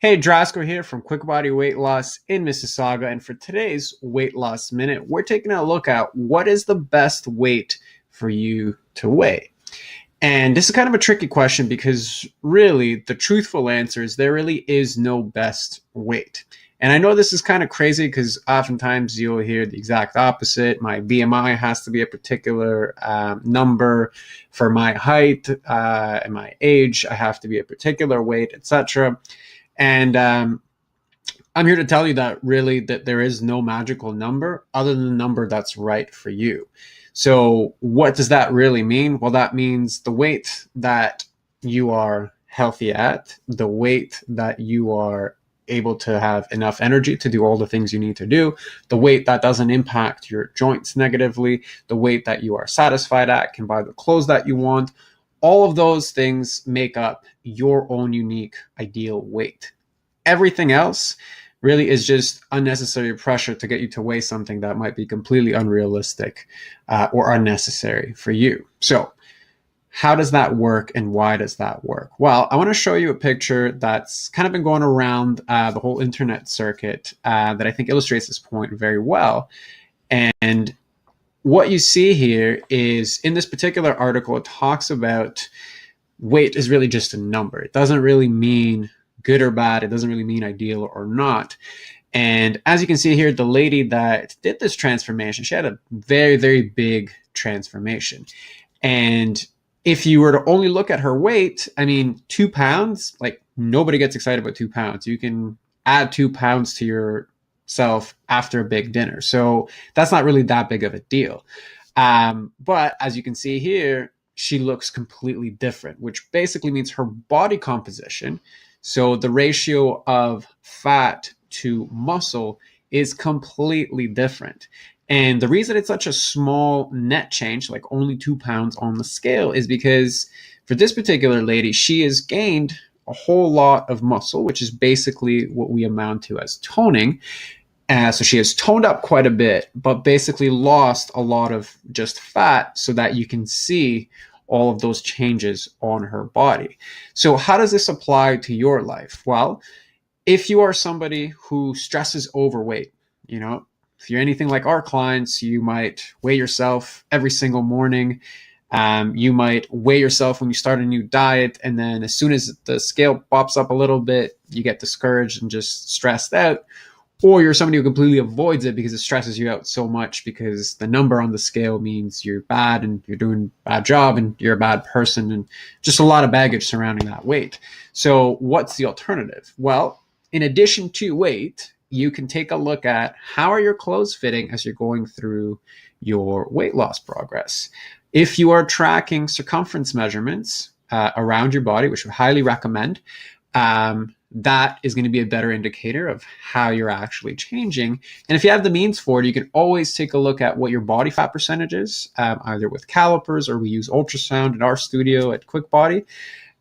Hey, Drasko here from Quick Body Weight Loss in Mississauga. And for today's Weight Loss Minute, we're taking a look at what is the best weight for you to weigh. And this is kind of a tricky question because really the truthful answer is there really is no best weight. And I know this is kind of crazy because oftentimes you'll hear the exact opposite. My BMI has to be a particular number. For my height and my age, I have to be a particular weight, etc. And I'm here to tell you that really that there is no magical number other than the number that's right for you. So what does that really mean? Well, that means the weight that you are healthy at, the weight that you are able to have enough energy to do all the things you need to do, the weight that doesn't impact your joints negatively, the weight that you are satisfied at, can buy the clothes that you want. All of those things make up your own unique ideal weight. Everything else really is just unnecessary pressure to get you to weigh something that might be completely unrealistic or unnecessary for you. So how does that work and why does that work? Well, I want to show you a picture that's kind of been going around the whole internet circuit that I think illustrates this point very well. And what you see here is in this particular article, it talks about weight is really just a number. It doesn't really mean good or bad. It doesn't really mean ideal or not. And as you can see here, the lady that did this transformation, she had a very, very big transformation. And if you were to only look at her weight, I mean, 2 pounds, like nobody gets excited about 2 pounds. You can add 2 pounds to yourself after a big dinner. So that's not really that big of a deal. But as you can see here, she looks completely different, which basically means her body composition, so the ratio of fat to muscle, is completely different. And the reason it's such a small net change, like only 2 pounds on the scale, is because for this particular lady, she has gained a whole lot of muscle, which is basically what we amount to as toning. So she has toned up quite a bit, but basically lost a lot of just fat so that you can see all of those changes on her body. So how does this apply to your life? Well, if you are somebody who stresses overweight, if you're anything like our clients, you might weigh yourself every single morning. You might weigh yourself when you start a new diet, and then as soon as the scale pops up a little bit, you get discouraged and just stressed out. Or you're somebody who completely avoids it because it stresses you out so much because the number on the scale means you're bad and you're doing a bad job and you're a bad person, and just a lot of baggage surrounding that weight. So what's the alternative? Well, in addition to weight, you can take a look at how are your clothes fitting as you're going through your weight loss progress. If you are tracking circumference measurements around your body, which we highly recommend, that is going to be a better indicator of how you're actually changing. And if you have the means for it, you can always take a look at what your body fat percentage is, either with calipers or we use ultrasound in our studio at Quick Body.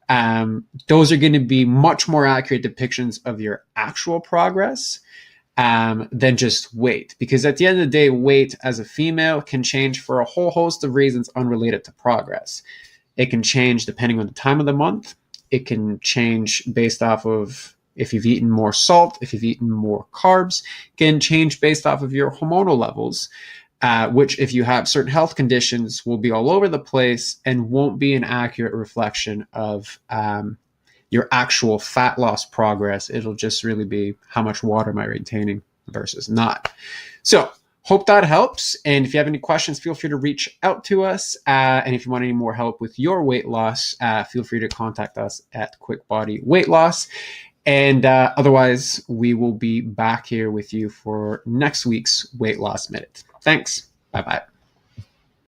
Those are going to be much more accurate depictions of your actual progress than just weight. Because at the end of the day, weight as a female can change for a whole host of reasons unrelated to progress. It can change depending on the time of the month. It can change based off of if you've eaten more salt, if you've eaten more carbs. It can change based off of your hormonal levels, which if you have certain health conditions will be all over the place and won't be an accurate reflection of your actual fat loss progress. It'll just really be how much water am I retaining versus not. So hope that helps. And if you have any questions, feel free to reach out to us. And if you want any more help with your weight loss, feel free to contact us at Quick Body Weight Loss. And otherwise, we will be back here with you for next week's Weight Loss Minute. Thanks. Bye-bye.